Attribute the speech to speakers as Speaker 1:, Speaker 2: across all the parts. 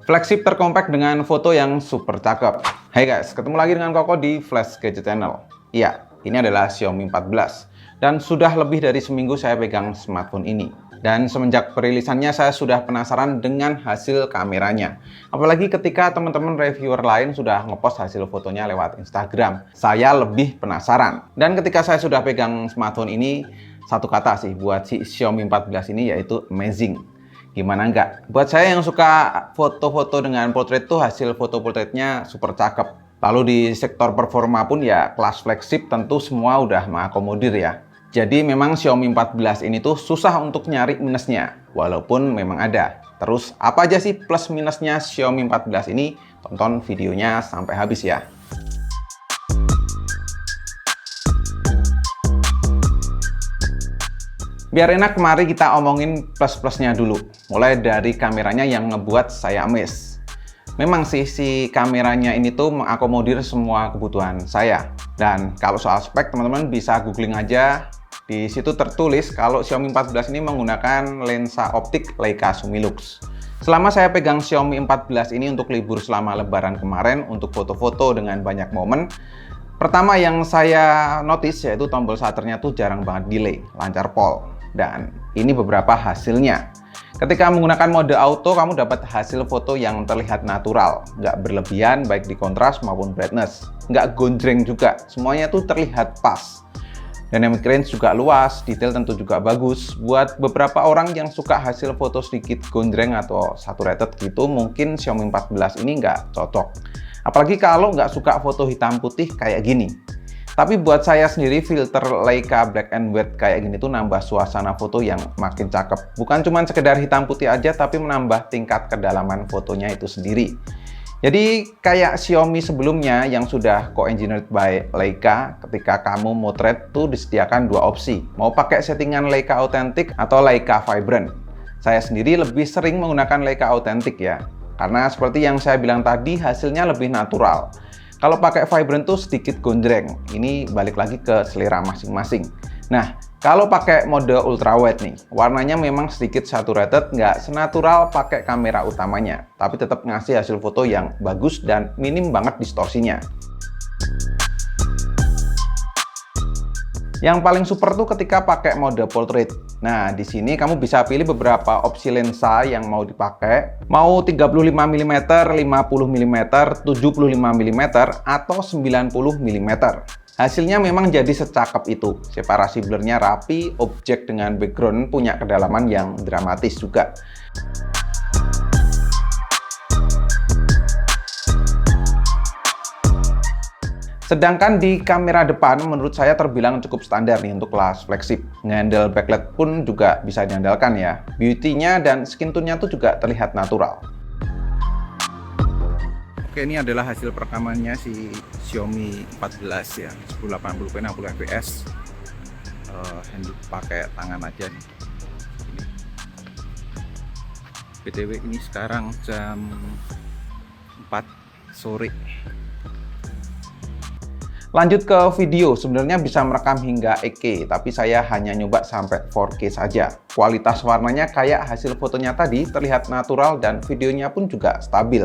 Speaker 1: Flagship terkompak dengan foto yang super cakep. Hai guys, ketemu lagi dengan Koko di Flash Gadget Channel. Iya, ini adalah Xiaomi 14. Dan sudah lebih dari seminggu saya pegang smartphone ini. Dan semenjak perilisannya saya sudah penasaran dengan hasil kameranya. Apalagi ketika teman-teman reviewer lain sudah ngepost hasil fotonya lewat Instagram. Saya lebih penasaran. Dan ketika saya sudah pegang smartphone ini, satu kata sih buat si Xiaomi 14 ini yaitu amazing. Gimana enggak? Buat saya yang suka foto-foto dengan portrait tuh hasil foto portraitnya super cakep. Lalu di sektor performa pun ya kelas flagship tentu semua udah mengakomodir ya. Jadi memang Xiaomi 14 ini tuh susah untuk nyari minusnya, walaupun memang ada. Terus apa aja sih plus minusnya Xiaomi 14 ini? Tonton videonya sampai habis ya. Biar enak, mari kita omongin plus-plusnya dulu. Mulai dari kameranya yang ngebuat saya amazed. Memang sih si kameranya ini tuh mengakomodir semua kebutuhan saya. Dan kalau soal spek, teman-teman bisa googling aja. Di situ tertulis kalau Xiaomi 14 ini menggunakan lensa optik Leica Summilux. Selama saya pegang Xiaomi 14 ini untuk libur selama lebaran kemarin, untuk foto-foto dengan banyak momen, pertama yang saya notice yaitu tombol shutternya tuh jarang banget delay, lancar pol. Dan ini beberapa hasilnya. Ketika menggunakan mode auto, kamu dapat hasil foto yang terlihat natural, nggak berlebihan baik di kontras maupun brightness, nggak gonjreng juga, semuanya tuh terlihat pas. Dynamic range juga luas, detail tentu juga bagus. Buat beberapa orang yang suka hasil foto sedikit gonjreng atau saturated gitu, mungkin Xiaomi 14 ini nggak cocok. Apalagi kalau nggak suka foto hitam putih kayak gini. Tapi buat saya sendiri filter Leica Black and White kayak gini tuh nambah suasana foto yang makin cakep. Bukan cuma sekedar hitam putih aja, tapi menambah tingkat kedalaman fotonya itu sendiri. Jadi kayak Xiaomi sebelumnya yang sudah co-engineered by Leica, ketika kamu motret tuh disediakan dua opsi. Mau pakai settingan Leica Authentic atau Leica Vibrant. Saya sendiri lebih sering menggunakan Leica Authentic ya. Karena seperti yang saya bilang tadi, hasilnya lebih natural. Kalau pakai Vibrant tuh sedikit gonjreng. Ini balik lagi ke selera masing-masing. Nah, kalau pakai mode ultrawide nih, warnanya memang sedikit saturated, nggak senatural pakai kamera utamanya, tapi tetap ngasih hasil foto yang bagus dan minim banget distorsinya. Yang paling super tuh ketika pakai mode portrait. Nah, di sini kamu bisa pilih beberapa opsi lensa yang mau dipakai. Mau 35 mm, 50 mm, 75 mm, atau 90 mm. Hasilnya memang jadi secakep itu. Separasi blurnya rapi, objek dengan background punya kedalaman yang dramatis juga. Sedangkan di kamera depan menurut saya terbilang cukup standar nih untuk kelas flagship. Nge-handle backlight pun juga bisa diandalkan ya. Beauty-nya dan skin tone-nya tuh juga terlihat natural. Oke, ini adalah hasil perekamannya si Xiaomi 14 ya, 1080p 60 fps. Handle pakai tangan aja nih. Ini. BTW ini sekarang jam 4 sore. Lanjut ke video, sebenarnya bisa merekam hingga 8K, tapi saya hanya nyoba sampai 4K saja. Kualitas warnanya kayak hasil fotonya tadi, terlihat natural dan videonya pun juga stabil.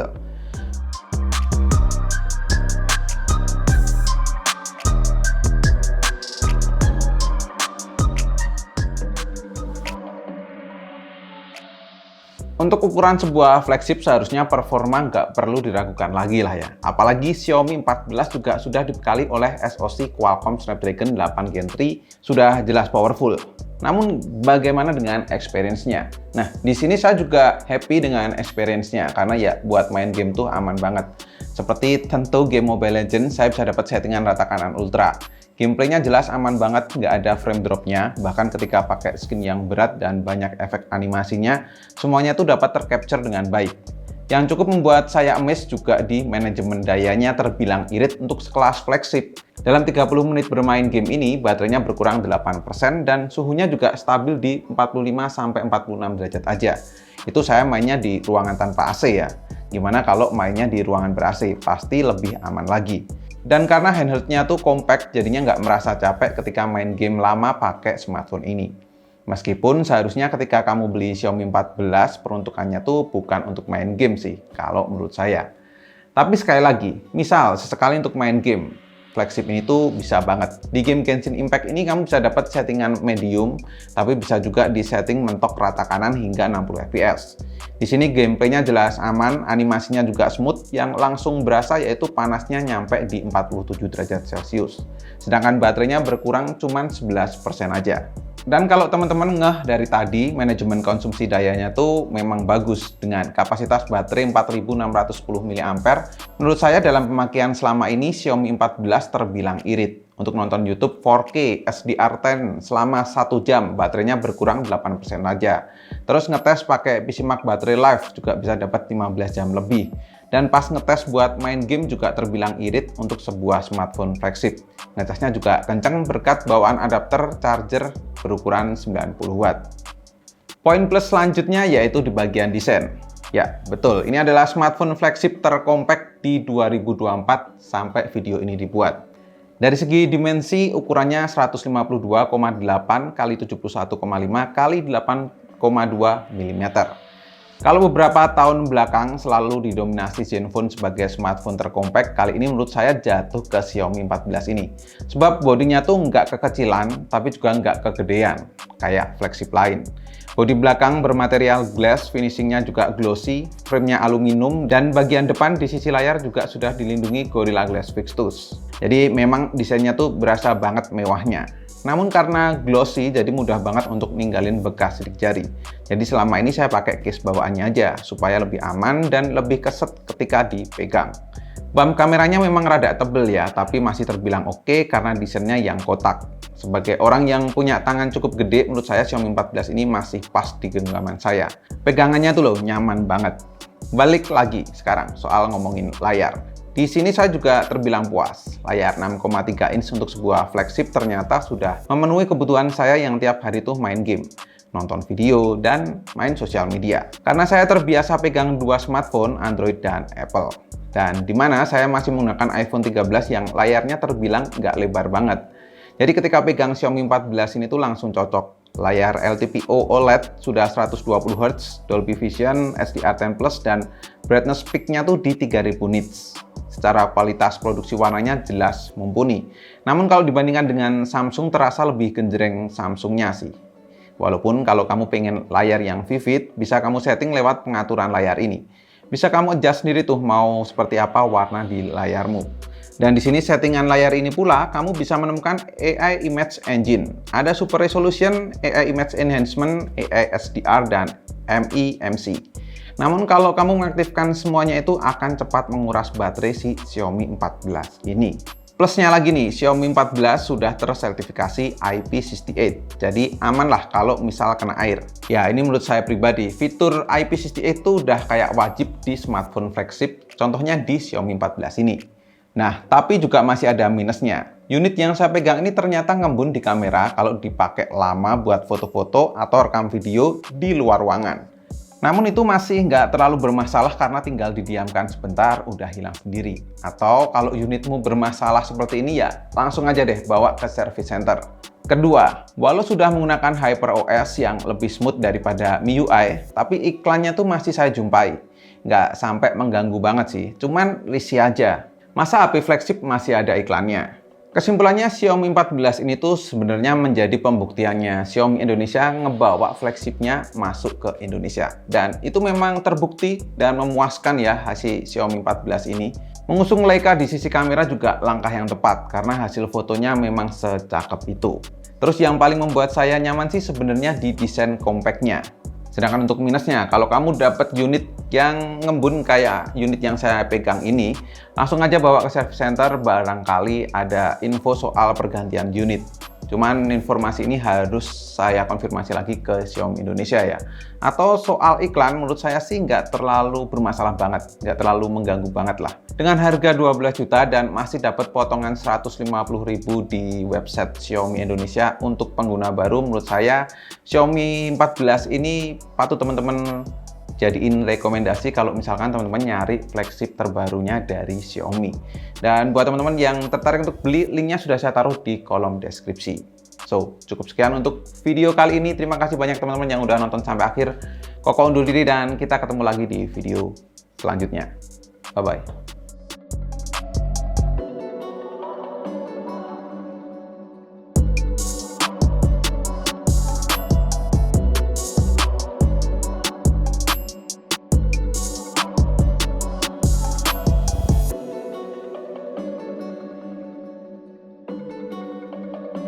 Speaker 1: Untuk ukuran sebuah flagship seharusnya performa nggak perlu diragukan lagi lah ya. Apalagi Xiaomi 14 juga sudah dibekali oleh SoC Qualcomm Snapdragon 8 Gen 3, sudah jelas powerful. Namun bagaimana dengan experience-nya? Nah, di sini saya juga happy dengan experience-nya karena ya buat main game tuh aman banget. Seperti tentu game Mobile Legends, saya bisa dapat settingan rata kanan ultra. Gameplaynya jelas aman banget, nggak ada frame dropnya. Bahkan ketika pakai skin yang berat dan banyak efek animasinya, semuanya tuh dapat tercapture dengan baik. Yang cukup membuat saya amazed juga di manajemen dayanya terbilang irit untuk sekelas flagship. Dalam 30 menit bermain game ini, baterainya berkurang 8% dan suhunya juga stabil di 45-46 derajat aja. Itu saya mainnya di ruangan tanpa AC ya. Gimana kalau mainnya di ruangan ber-AC? Pasti lebih aman lagi. Dan karena handheldnya tuh compact, jadinya nggak merasa capek ketika main game lama pakai smartphone ini. Meskipun seharusnya ketika kamu beli Xiaomi 14, peruntukannya tuh bukan untuk main game sih, kalau menurut saya. Tapi sekali lagi, misal sesekali untuk main game, flagship ini tuh bisa banget. Di game Genshin Impact ini kamu bisa dapat settingan medium, tapi bisa juga di setting mentok rata kanan hingga 60 fps. Di sini gameplaynya jelas aman, animasinya juga smooth, yang langsung berasa yaitu panasnya nyampe di 47 derajat Celcius. Sedangkan baterainya berkurang cuma 11% aja. Dan kalau teman-teman ngeh dari tadi, manajemen konsumsi dayanya tuh memang bagus dengan kapasitas baterai 4610 mAh. Menurut saya dalam pemakaian selama ini Xiaomi 14 terbilang irit. Untuk nonton YouTube 4K SDR10 selama 1 jam, baterainya berkurang 8% aja. Terus ngetes pakai PCMark baterai life juga bisa dapat 15 jam lebih. Dan pas ngetes buat main game juga terbilang irit untuk sebuah smartphone flagship. Ngetesnya juga kenceng berkat bawaan adapter charger berukuran 90 watt. Poin plus selanjutnya yaitu di bagian desain. Ya, betul. Ini adalah smartphone flagship terkompak di 2024 sampai video ini dibuat. Dari segi dimensi, ukurannya 152,8 x 71,5 x 8,2 mm. Kalau beberapa tahun belakang selalu didominasi Zenfone sebagai smartphone terkompak, kali ini menurut saya jatuh ke Xiaomi 14 ini. Sebab bodinya tuh nggak kekecilan, tapi juga nggak kegedean, kayak flagship lain. Bodi belakang bermaterial glass, finishingnya juga glossy, framenya aluminium, dan bagian depan di sisi layar juga sudah dilindungi Gorilla Glass Victus. Jadi memang desainnya tuh berasa banget mewahnya. Namun karena glossy, jadi mudah banget untuk ninggalin bekas sidik jari. Jadi selama ini saya pakai case bawaannya aja, supaya lebih aman dan lebih keset ketika dipegang. Bump kameranya memang rada tebel ya, tapi masih terbilang oke karena desainnya yang kotak. Sebagai orang yang punya tangan cukup gede, menurut saya Xiaomi 14 ini masih pas di genggaman saya. Pegangannya tuh loh, nyaman banget. Balik lagi sekarang soal ngomongin layar. Di sini saya juga terbilang puas. Layar 6,3 inch untuk sebuah flagship ternyata sudah memenuhi kebutuhan saya yang tiap hari tuh main game, nonton video, dan main sosial media. Karena saya terbiasa pegang dua smartphone, Android dan Apple. Dan di mana saya masih menggunakan iPhone 13 yang layarnya terbilang nggak lebar banget. Jadi ketika pegang Xiaomi 14 ini tuh langsung cocok. Layar LTPO OLED sudah 120Hz, Dolby Vision, SDR10+, dan brightness peak-nya tuh di 3000 nits. Secara kualitas produksi warnanya jelas mumpuni. Namun kalau dibandingkan dengan Samsung terasa lebih genjreng Samsungnya sih. Walaupun kalau kamu pengen layar yang vivid, bisa kamu setting lewat pengaturan layar ini. Bisa kamu adjust sendiri tuh mau seperti apa warna di layarmu. Dan di sini settingan layar ini pula kamu bisa menemukan AI Image Engine. Ada Super Resolution, AI Image Enhancement, AI SDR, dan MEMC. Namun kalau kamu mengaktifkan semuanya itu akan cepat menguras baterai si Xiaomi 14 ini. Plusnya lagi nih, Xiaomi 14 sudah tersertifikasi IP68. Jadi aman lah kalau misal kena air. Ya ini menurut saya pribadi, fitur IP68 itu udah kayak wajib di smartphone flagship. Contohnya di Xiaomi 14 ini. Nah, tapi juga masih ada minusnya. Unit yang saya pegang ini ternyata ngembun di kamera kalau dipakai lama buat foto-foto atau rekam video di luar ruangan. Namun itu masih nggak terlalu bermasalah karena tinggal didiamkan sebentar udah hilang sendiri. Atau kalau unitmu bermasalah seperti ini ya langsung aja deh bawa ke service center. Kedua, walau sudah menggunakan HyperOS yang lebih smooth daripada MIUI, tapi iklannya tuh masih saya jumpai. Nggak sampai mengganggu banget sih, cuman risih aja. Masa HP flagship masih ada iklannya? Kesimpulannya Xiaomi 14 ini tuh sebenarnya menjadi pembuktiannya Xiaomi Indonesia ngebawa flagshipnya masuk ke Indonesia. Dan itu memang terbukti dan memuaskan ya hasil Xiaomi 14 ini. Mengusung Leica di sisi kamera juga langkah yang tepat karena hasil fotonya memang secakep itu. Terus yang paling membuat saya nyaman sih sebenarnya di desain compactnya. Sedangkan untuk minusnya, kalau kamu dapat unit yang ngembun kayak unit yang saya pegang ini, langsung aja bawa ke service center, barangkali ada info soal pergantian unit. Cuman informasi ini harus saya konfirmasi lagi ke Xiaomi Indonesia ya. Atau soal iklan, menurut saya sih nggak terlalu bermasalah banget, nggak terlalu mengganggu banget lah. Dengan harga 12 juta dan masih dapat potongan 150.000 di website Xiaomi Indonesia untuk pengguna baru, menurut saya Xiaomi 14 ini patut teman-teman jadiin rekomendasi kalau misalkan teman-teman nyari flagship terbarunya dari Xiaomi. Dan buat teman-teman yang tertarik untuk beli, linknya sudah saya taruh di kolom deskripsi. So, cukup sekian untuk video kali ini. Terima kasih banyak teman-teman yang udah nonton sampai akhir. Koko undur diri dan kita ketemu lagi di video selanjutnya. Bye-bye.